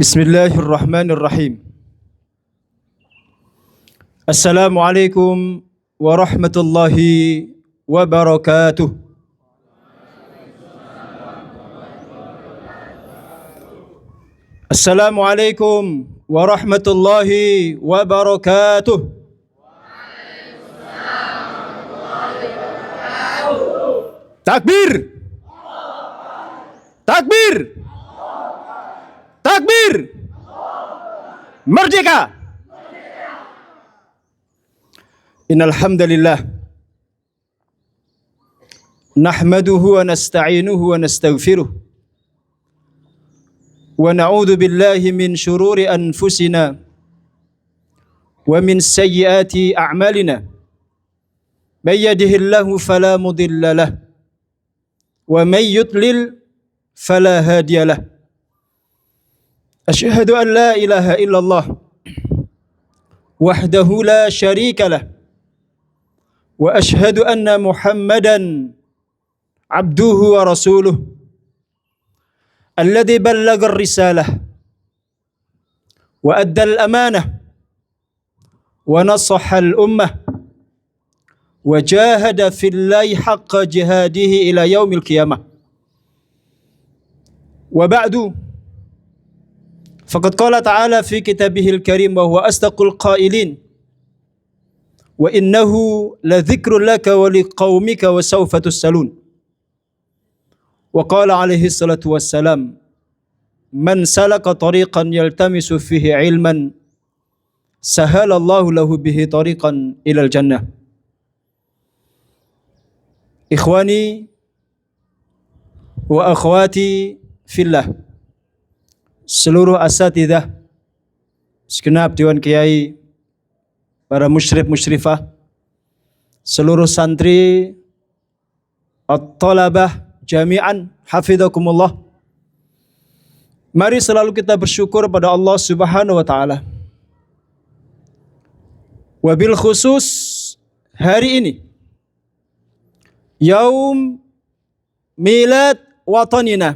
Bismillahirrahmanirrahim. Assalamualaikum warahmatullahi wabarakatuh. Assalamualaikum warahmatullahi wabarakatuh. Takbir! Takbir! Takbir! Merdeka! Innal hamdalillah nahmaduhu wa nasta'inuhu wa nastaghfiruh wa na'udzu billahi min shururi anfusina wa min sayyiati a'malina may yahdihillahu fala mudilla lahu wa may yudlil fala hadiya lahu. Asyhadu an la ilaha illallah wahdahu la syarika lah wa asyhadu anna Muhammadan abduhu wa rasuluh alladhi ballagha ar-risalah wa adda al-amanah wa nasaha al-ummah wa jahada fillahi haqqa jihadihi ila yaumil qiyamah. Wa ba'du, faqad qala ta'ala fi kitabihil karim wa huwa asdaqul qailin wa innahu ladhikrun laka wa liqaumika wa sawfa tus'alun. Wa qala alaihi salatu wassalam, man salaka tariqan yaltamisu fihi ilman sahalallahu lahu bihi tariqan ilal jannah. Ikhwani wa akhwati fillah, seluruh asatidzah, segenap dewan kiai, para musyrif musyrifah, seluruh santri, at-talabah jami'an hafidhakumullah. Mari selalu kita bersyukur pada Allah Subhanahu wa taala. Wabil khusus hari ini Yaum Milad Watanina,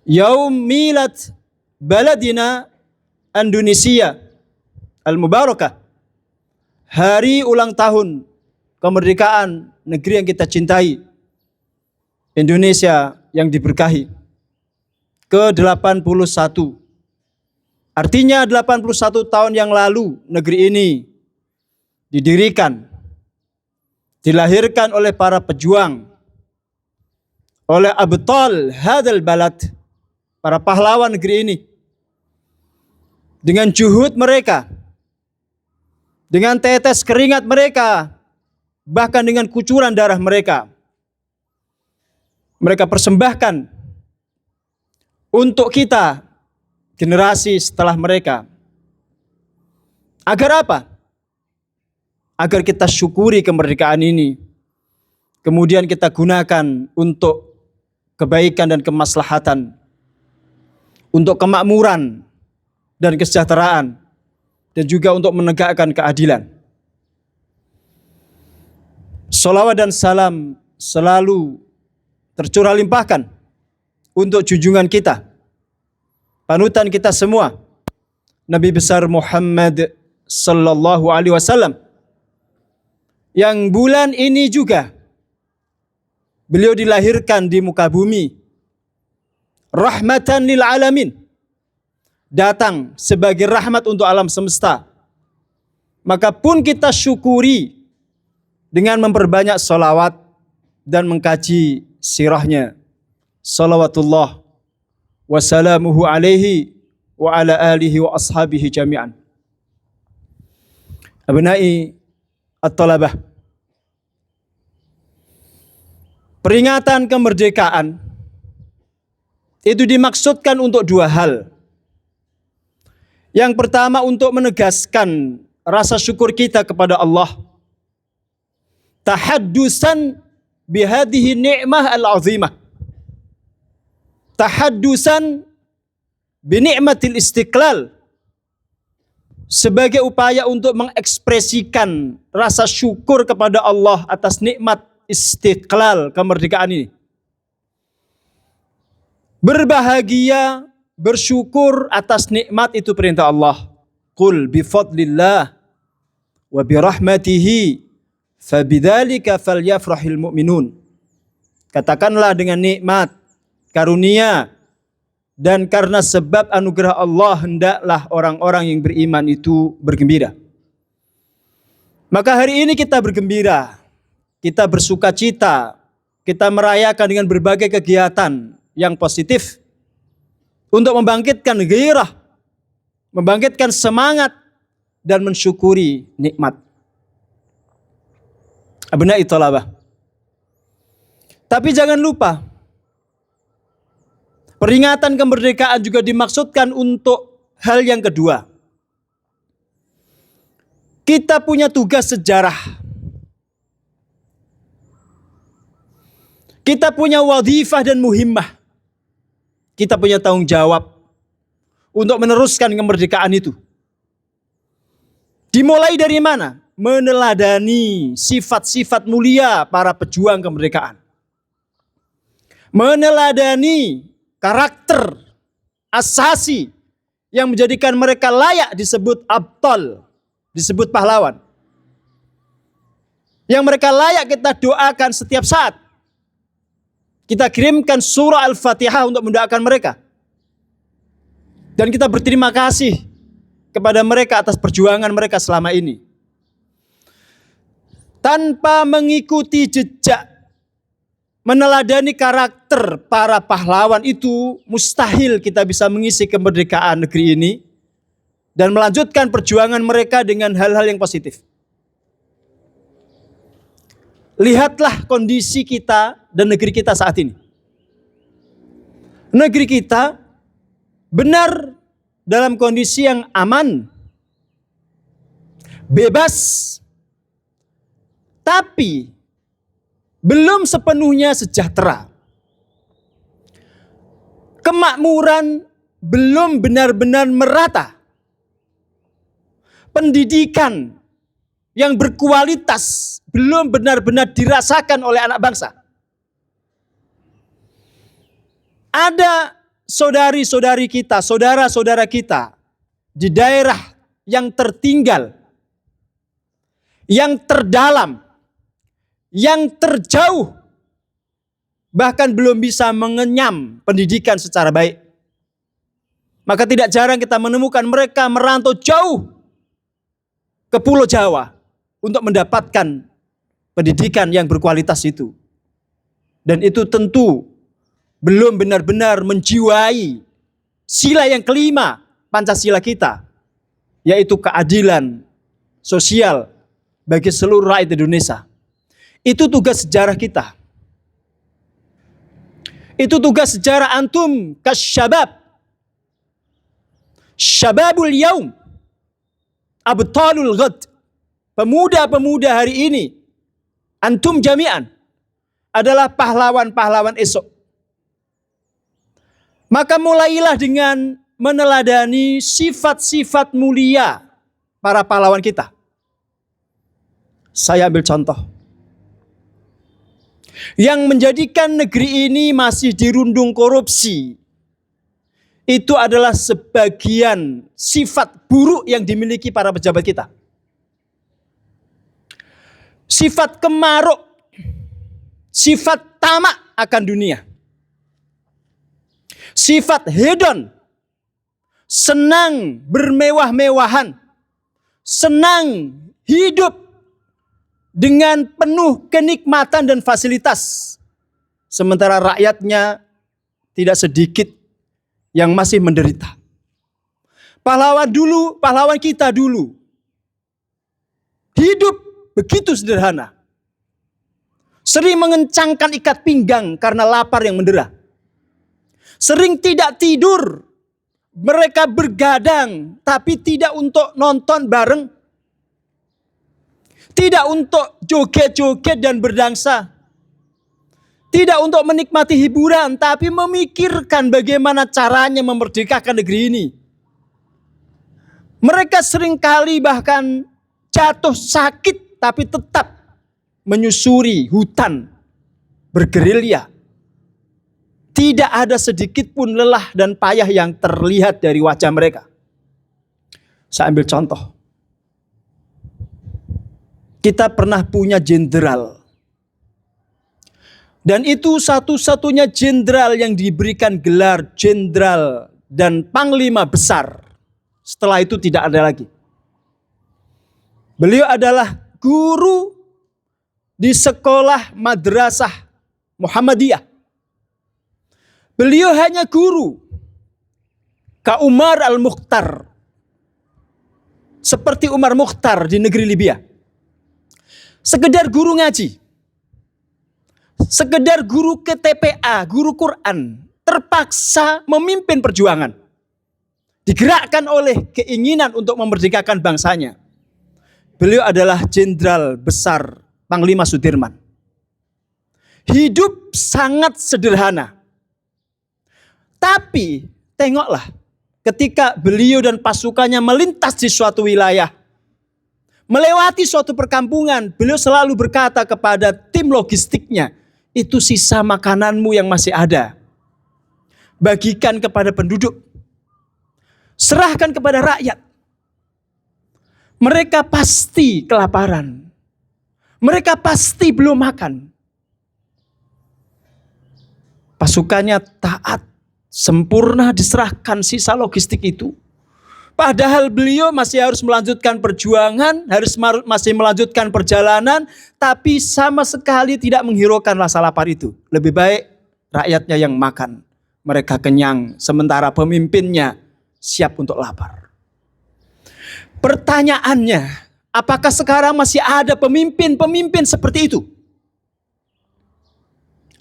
Yaum Milad Baladina Indonesia Al-Mubarakah, hari ulang tahun kemerdekaan negeri yang kita cintai, Indonesia yang diberkahi, ke-81. Artinya 81 tahun yang lalu negeri ini didirikan, dilahirkan oleh para pejuang, oleh abtal hadal balad, para pahlawan negeri ini. Dengan juhud mereka, dengan tetes keringat mereka, bahkan dengan kucuran darah mereka, mereka persembahkan untuk kita, generasi setelah mereka. Agar apa? Agar kita syukuri kemerdekaan ini, kemudian kita gunakan untuk kebaikan dan kemaslahatan, untuk kemakmuran dan kesejahteraan, dan juga untuk menegakkan keadilan. Salawat dan salam selalu tercurah limpahkan untuk junjungan kita, panutan kita semua, Nabi besar Muhammad sallallahu alaihi wasallam, yang bulan ini juga beliau dilahirkan di muka bumi rahmatan lil alamin, datang sebagai rahmat untuk alam semesta. Maka pun kita syukuri dengan memperbanyak salawat dan mengkaji sirahnya. Salawatullah wassalamuhu alaihi wa ala alihi wa ashabihi jami'an. Abnai at-talabah, peringatan kemerdekaan itu dimaksudkan untuk dua hal. Yang pertama, untuk menegaskan rasa syukur kita kepada Allah, tahaddusan bihadhihi ni'mah al-azimah, tahaddusan bi ni'matil istiqlal, sebagai upaya untuk mengekspresikan rasa syukur kepada Allah atas nikmat istiqlal, kemerdekaan ini. Berbahagia bersyukur atas nikmat itu perintah Allah. Qul bifadlillah wa birahmatihi fabidzalika falyafrahil mu'minun. Katakanlah dengan nikmat, karunia, dan karena sebab anugerah Allah hendaklah orang-orang yang beriman itu bergembira. Maka hari ini kita bergembira, kita bersukacita, kita merayakan dengan berbagai kegiatan yang positif untuk membangkitkan gairah, membangkitkan semangat, dan mensyukuri nikmat. Abna'i thalabah. Tapi jangan lupa, peringatan kemerdekaan juga dimaksudkan untuk hal yang kedua. Kita punya tugas sejarah. Kita punya wadhifah dan muhimmah. Kita punya tanggung jawab untuk meneruskan kemerdekaan itu. Dimulai dari mana? Meneladani sifat-sifat mulia para pejuang kemerdekaan. Meneladani karakter asasi yang menjadikan mereka layak disebut abtal, disebut pahlawan. Yang mereka layak kita doakan setiap saat. Kita kirimkan surah Al-Fatihah untuk mendoakan mereka. Dan kita berterima kasih kepada mereka atas perjuangan mereka selama ini. Tanpa mengikuti jejak, meneladani karakter para pahlawan itu, mustahil kita bisa mengisi kemerdekaan negeri ini dan melanjutkan perjuangan mereka dengan hal-hal yang positif. Lihatlah kondisi kita dan negeri kita saat ini. Negeri kita benar dalam kondisi yang aman, bebas, tapi belum sepenuhnya sejahtera. Kemakmuran belum benar-benar merata. Pendidikan yang berkualitas belum benar-benar dirasakan oleh anak bangsa. Ada saudari-saudari kita, saudara-saudara kita di daerah yang tertinggal, yang terdalam, yang terjauh, bahkan belum bisa mengenyam pendidikan secara baik. Maka tidak jarang kita menemukan mereka merantau jauh ke Pulau Jawa untuk mendapatkan pendidikan yang berkualitas itu. Dan itu tentu belum benar-benar menjiwai sila yang kelima Pancasila kita, yaitu keadilan sosial bagi seluruh rakyat Indonesia. Itu tugas sejarah kita. Itu tugas sejarah antum kasyabab. Syababul yaum. Abtalul ghad. Pemuda-pemuda hari ini. Antum jami'an. Adalah pahlawan-pahlawan esok. Maka mulailah dengan meneladani sifat-sifat mulia para pahlawan kita. Saya ambil contoh. Yang menjadikan negeri ini masih dirundung korupsi, itu adalah sebagian sifat buruk yang dimiliki para pejabat kita. Sifat kemaruk, sifat tamak akan dunia, sifat hedon, senang bermewah-mewahan, senang hidup dengan penuh kenikmatan dan fasilitas. Sementara rakyatnya tidak sedikit yang masih menderita. Pahlawan kita dulu hidup begitu sederhana. Sering mengencangkan ikat pinggang karena lapar yang mendera. Sering tidak tidur. Mereka bergadang tapi tidak untuk nonton bareng. Tidak untuk joget-joget dan berdansa. Tidak untuk menikmati hiburan, tapi memikirkan bagaimana caranya memerdekakan negeri ini. Mereka seringkali bahkan jatuh sakit, tapi tetap menyusuri hutan, bergerilya. Tidak ada sedikit pun lelah dan payah yang terlihat dari wajah mereka. Saya ambil contoh. Kita pernah punya jenderal. Dan itu satu-satunya jenderal yang diberikan gelar jenderal dan panglima besar. Setelah itu tidak ada lagi. Beliau adalah guru di sekolah madrasah Muhammadiyah. Beliau hanya guru. Ka Umar al-Mukhtar. Seperti Umar Mukhtar di negeri Libya. Sekedar guru ngaji. Sekedar guru ke TPA, guru Quran. Terpaksa memimpin perjuangan. Digerakkan oleh keinginan untuk memerdekakan bangsanya. Beliau adalah jenderal besar Panglima Sudirman. Hidup sangat sederhana. Tapi tengoklah ketika beliau dan pasukannya melintas di suatu wilayah. Melewati suatu perkampungan, beliau selalu berkata kepada tim logistiknya, itu sisa makananmu yang masih ada. Bagikan kepada penduduk. Serahkan kepada rakyat. Mereka pasti kelaparan. Mereka pasti belum makan. Pasukannya taat, sempurna diserahkan sisa logistik itu. Padahal beliau masih harus melanjutkan perjuangan, masih melanjutkan perjalanan, tapi sama sekali tidak menghiraukan rasa lapar itu. Lebih baik rakyatnya yang makan. Mereka kenyang, sementara pemimpinnya siap untuk lapar. Pertanyaannya, apakah sekarang masih ada pemimpin-pemimpin seperti itu?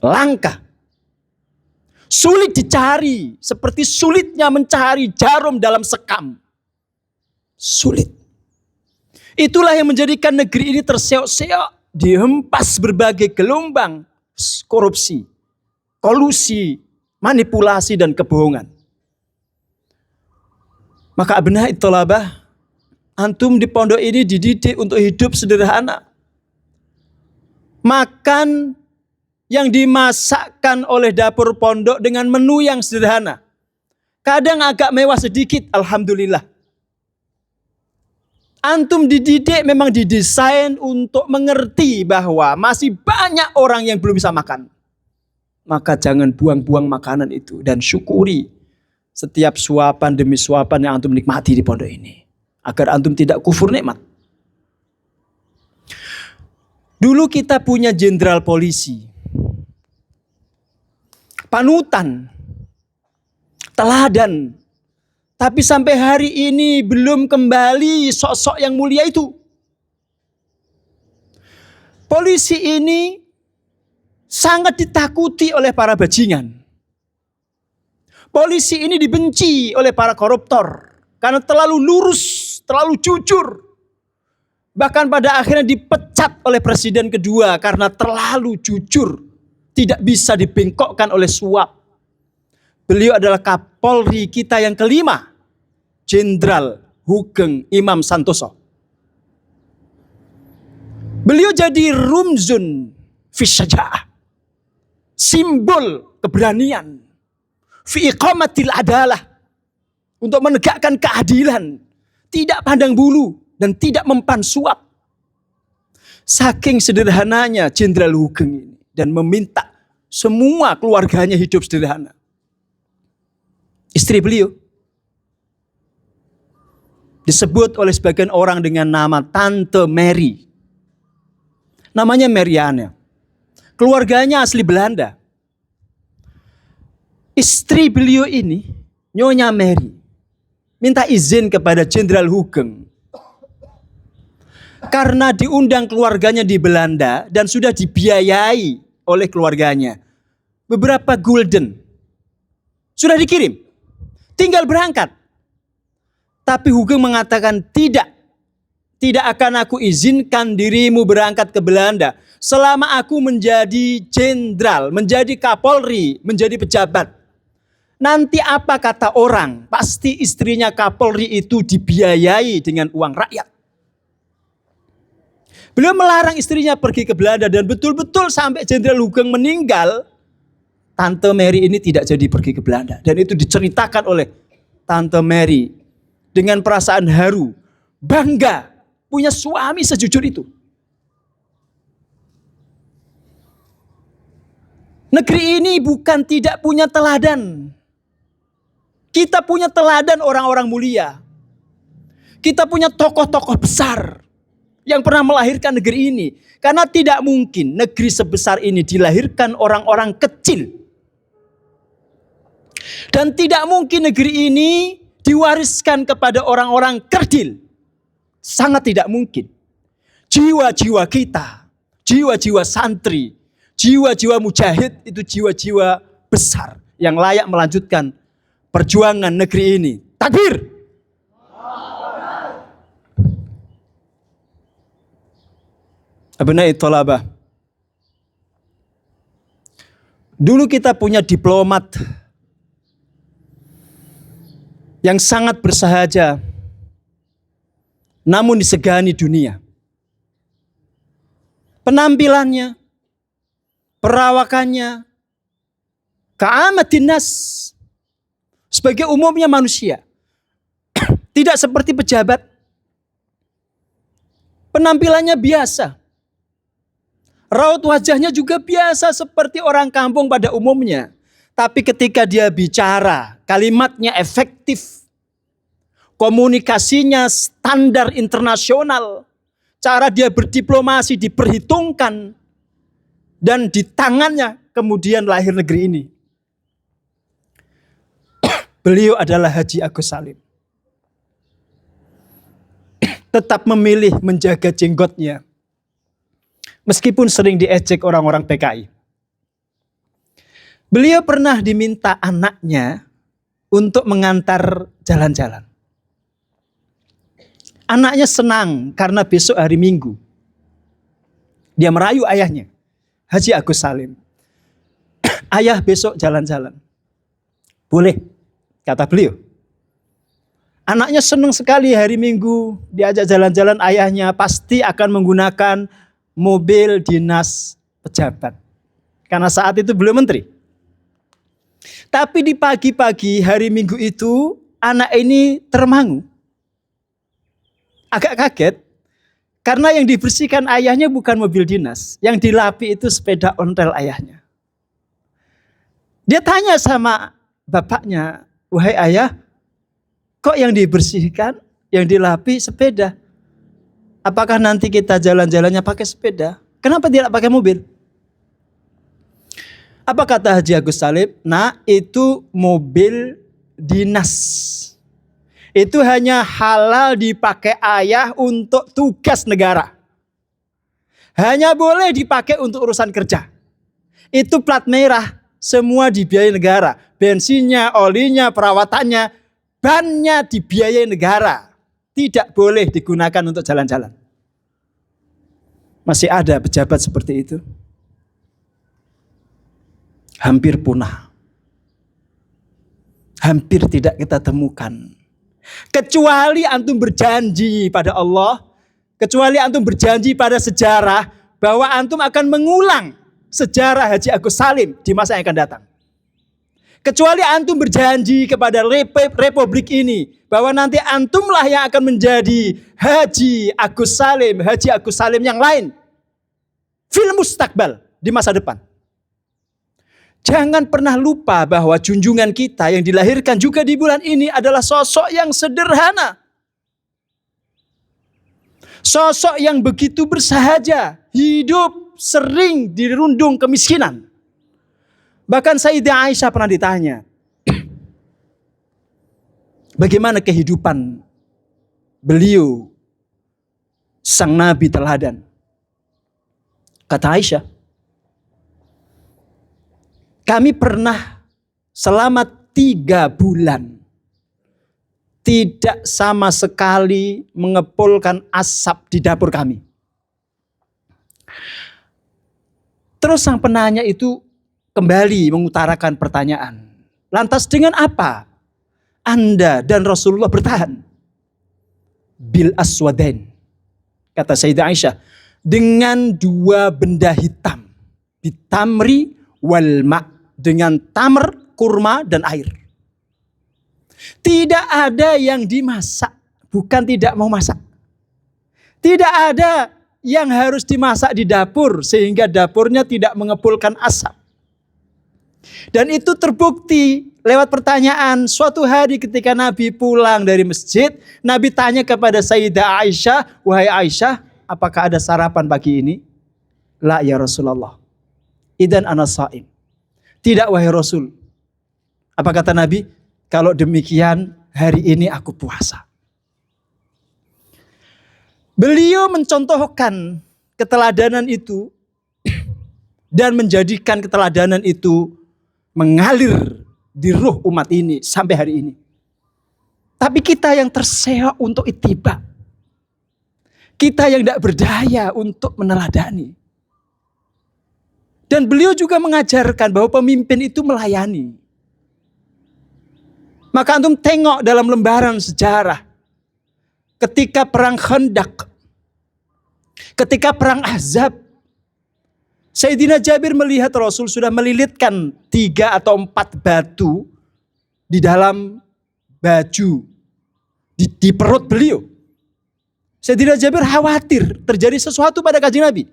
Langka. Sulit dicari, seperti sulitnya mencari jarum dalam sekam. Sulit. Itulah yang menjadikan negeri ini terseok-seok, dihempas berbagai gelombang korupsi, kolusi, manipulasi, dan kebohongan. Maka abnai thalabah, antum di pondok ini dididik untuk hidup sederhana. Makan yang dimasakkan oleh dapur pondok dengan menu yang sederhana. Kadang agak mewah sedikit, alhamdulillah. Antum dididik memang didesain untuk mengerti bahwa masih banyak orang yang belum bisa makan. Maka jangan buang-buang makanan itu dan syukuri setiap suapan demi suapan yang antum nikmati di pondok ini. Agar antum tidak kufur nikmat. Dulu kita punya jenderal polisi. Panutan. Teladan. Tapi sampai hari ini belum kembali sosok yang mulia itu. Polisi ini sangat ditakuti oleh para bajingan. Polisi ini dibenci oleh para koruptor. Karena terlalu lurus, terlalu jujur. Bahkan pada akhirnya dipecat oleh presiden kedua karena terlalu jujur. Tidak bisa dibengkokkan oleh suap. Beliau adalah Kapolri kita yang kelima. Jenderal Hugeng Imam Santoso. Beliau jadi rumzun fisyaja'ah. Simbol keberanian. Fi iqamatil adalah. Untuk menegakkan keadilan. Tidak pandang bulu dan tidak mempan suap. Saking sederhananya Jenderal Hugeng ini. Dan meminta semua keluarganya hidup sederhana. Istri beliau disebut oleh sebagian orang dengan nama Tante Mary. Namanya Mariana. Keluarganya asli Belanda. Istri beliau ini, Nyonya Mary, minta izin kepada Jenderal Hugeng. Karena diundang keluarganya di Belanda dan sudah dibiayai oleh keluarganya. Beberapa gulden sudah dikirim. Tinggal berangkat. Tapi Hugeng mengatakan tidak. Tidak akan aku izinkan dirimu berangkat ke Belanda. Selama aku menjadi jenderal, menjadi Kapolri, menjadi pejabat. Nanti apa kata orang? Pasti istrinya Kapolri itu dibiayai dengan uang rakyat. Beliau melarang istrinya pergi ke Belanda dan betul-betul sampai Jenderal Hugeng meninggal. Tante Mary ini tidak jadi pergi ke Belanda. Dan itu diceritakan oleh Tante Mary dengan perasaan haru, bangga punya suami sejujur itu. Negeri ini bukan tidak punya teladan. Kita punya teladan orang-orang mulia. Kita punya tokoh-tokoh besar yang pernah melahirkan negeri ini. Karena tidak mungkin negeri sebesar ini dilahirkan orang-orang kecil. Dan tidak mungkin negeri ini diwariskan kepada orang-orang kerdil. Sangat tidak mungkin. Jiwa-jiwa kita, jiwa-jiwa santri, jiwa-jiwa mujahid itu jiwa-jiwa besar yang layak melanjutkan perjuangan negeri ini. Takbir! Abnai thalabah. Dulu kita punya diplomat yang sangat bersahaja, namun disegani dunia. Penampilannya, perawakannya, ka'amatin nas, sebagai umumnya manusia. Tidak seperti pejabat. Penampilannya biasa. Raut wajahnya juga biasa seperti orang kampung pada umumnya. Tapi ketika dia bicara, kalimatnya efektif. Komunikasinya standar internasional. Cara dia berdiplomasi diperhitungkan. Dan di tangannya kemudian lahir negeri ini. Beliau adalah Haji Agus Salim. Tetap memilih menjaga jenggotnya. Meskipun sering diejek orang-orang PKI. Beliau pernah diminta anaknya untuk mengantar jalan-jalan. Anaknya senang karena besok hari Minggu. Dia merayu ayahnya, Haji Agus Salim. Ayah besok jalan-jalan. Boleh, kata beliau. Anaknya senang sekali hari Minggu diajak jalan-jalan, ayahnya pasti akan menggunakan mobil dinas pejabat. Karena saat itu beliau menteri. Tapi di pagi-pagi hari Minggu itu anak ini termangu. Agak kaget. Karena yang dibersihkan ayahnya bukan mobil dinas. Yang dilapi itu sepeda ontel ayahnya. Dia tanya sama bapaknya, wahai ayah, kok yang dibersihkan, yang dilapi sepeda? Apakah nanti kita jalan-jalannya pakai sepeda? Kenapa tidak pakai mobil? Apa kata Haji Agus Salim? Nah, itu mobil dinas. Itu hanya halal dipakai ayah untuk tugas negara. Hanya boleh dipakai untuk urusan kerja. Itu plat merah, semua dibiayai negara. Bensinnya, olinya, perawatannya, bannya dibiayai negara. Tidak boleh digunakan untuk jalan-jalan. Masih ada pejabat seperti itu. Hampir punah. Hampir tidak kita temukan. Kecuali antum berjanji pada Allah, kecuali antum berjanji pada sejarah bahwa antum akan mengulang sejarah Haji Agus Salim di masa yang akan datang. Kecuali antum berjanji kepada republik ini bahwa nanti antumlah yang akan menjadi Haji Agus Salim yang lain fil mustakbal di masa depan. Jangan pernah lupa bahwa junjungan kita yang dilahirkan juga di bulan ini adalah sosok yang sederhana. Sosok yang begitu bersahaja, hidup sering dirundung kemiskinan. Bahkan Sayyidah Aisyah pernah ditanya, bagaimana kehidupan beliau, sang Nabi teladan. Kata Aisyah, kami pernah selama 3 bulan tidak sama sekali mengepulkan asap di dapur kami. Terus sang penanya itu kembali mengutarakan pertanyaan. Lantas dengan apa Anda dan Rasulullah bertahan? Bil aswadain. Kata Sayyidah Aisyah, dengan 2 benda hitam. Bitamri wal ma'. dengan tamr, kurma, dan air. Tidak ada yang dimasak, bukan tidak mau masak. Tidak ada yang harus dimasak di dapur sehingga dapurnya tidak mengepulkan asap. Dan itu terbukti lewat pertanyaan. Suatu hari ketika Nabi pulang dari masjid, Nabi tanya kepada Sayyidah Aisyah, "Wahai Aisyah, apakah ada sarapan pagi ini?" "La ya Rasulullah, idzan ana shaim." "Tidak wahai Rasul." Apa kata Nabi? "Kalau demikian hari ini aku puasa." Beliau mencontohkan keteladanan itu dan menjadikan keteladanan itu mengalir di ruh umat ini sampai hari ini. Tapi kita yang terseok untuk ittiba, kita yang tidak berdaya untuk meneladani. Dan beliau juga mengajarkan bahwa pemimpin itu melayani. Maka antum tengok dalam lembaran sejarah, ketika perang Khandaq, ketika perang Ahzab, Sayyidina Jabir melihat Rasul sudah melilitkan 3 atau 4 batu di dalam baju, di perut beliau. Sayyidina Jabir khawatir terjadi sesuatu pada Kanjeng Nabi.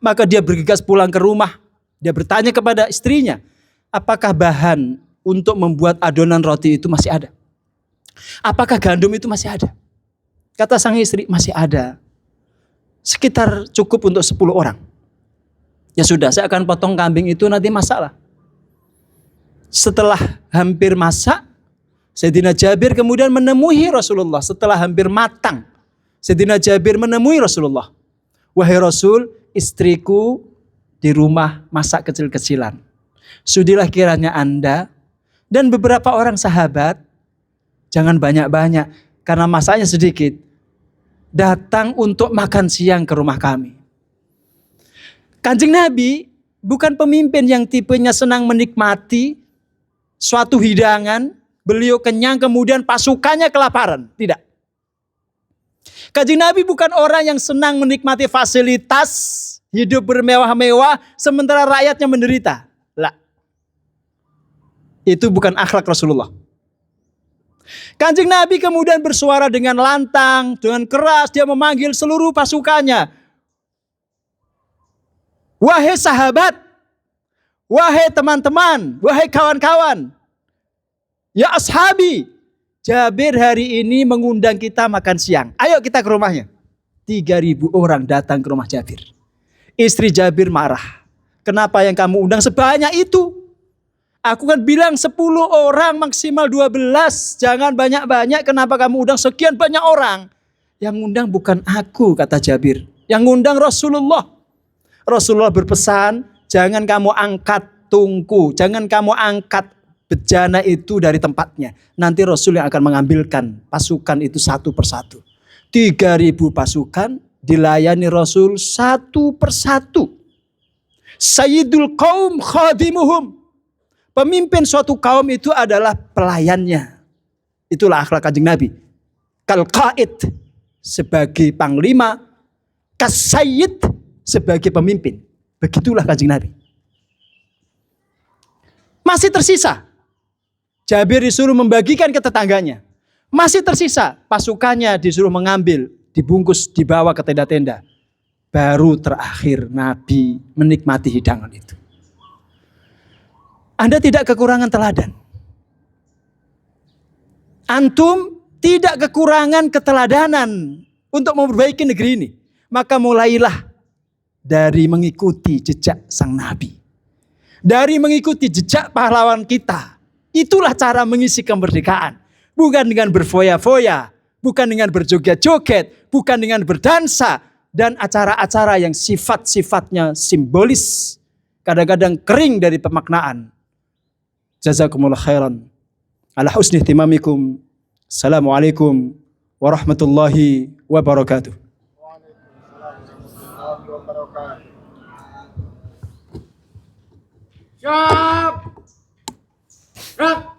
Maka dia bergegas pulang ke rumah. Dia bertanya kepada istrinya, apakah bahan untuk membuat adonan roti itu masih ada? Apakah gandum itu masih ada? Kata sang istri, masih ada. Sekitar cukup untuk 10 orang. Ya sudah, saya akan potong kambing itu nanti masaklah. Setelah hampir masak, Sayyidina Jabir kemudian menemui Rasulullah. Setelah hampir matang, Sayyidina Jabir menemui Rasulullah. "Wahai Rasul, istriku di rumah masak kecil-kecilan. Sudilah kiranya Anda dan beberapa orang sahabat, jangan banyak-banyak karena masaknya sedikit, datang untuk makan siang ke rumah kami." Kanjeng Nabi bukan pemimpin yang tipenya senang menikmati suatu hidangan, beliau kenyang kemudian pasukannya kelaparan. Tidak. Kanjeng Nabi bukan orang yang senang menikmati fasilitas, hidup bermewah-mewah, sementara rakyatnya menderita. Lah. Itu bukan akhlak Rasulullah. Kanjeng Nabi kemudian bersuara dengan lantang, dengan keras, dia memanggil seluruh pasukannya. "Wahai sahabat, wahai teman-teman, wahai kawan-kawan, ya ashabi, Jabir hari ini mengundang kita makan siang. Ayo kita ke rumahnya." 3.000 orang datang ke rumah Jabir. Istri Jabir marah. "Kenapa yang kamu undang sebanyak itu? Aku kan bilang 10 orang, maksimal 12. Jangan banyak-banyak, kenapa kamu undang sekian banyak orang?" "Yang undang bukan aku," kata Jabir. "Yang undang Rasulullah." Rasulullah berpesan, jangan kamu angkat tungku, jangan kamu angkat bejana itu dari tempatnya. Nanti Rasul yang akan mengambilkan pasukan itu satu persatu. 3.000 pasukan dilayani Rasul satu persatu. Sayyidul qaum khadimuhum. Pemimpin suatu kaum itu adalah pelayannya. Itulah akhlak Kanjeng Nabi. Kal qaid sebagai panglima, kasayyid sebagai pemimpin. Begitulah Kanjeng Nabi. Masih tersisa. Jabir disuruh membagikan ke tetangganya. Masih tersisa. Pasukannya disuruh mengambil, dibungkus, dibawa ke tenda-tenda. Baru terakhir Nabi menikmati hidangan itu. Anda tidak kekurangan teladan. Antum tidak kekurangan keteladanan untuk memperbaiki negeri ini. Maka mulailah dari mengikuti jejak sang Nabi. Dari mengikuti jejak pahlawan kita. Itulah cara mengisi kemerdekaan. Bukan dengan berfoya-foya. Bukan dengan berjoget-joget. Bukan dengan berdansa. Dan acara-acara yang sifat-sifatnya simbolis. Kadang-kadang kering dari pemaknaan. Jazakumullah khairan. Ala husni ihtimamikum. Assalamualaikum warahmatullahi wabarakatuh. Siap. Gerak.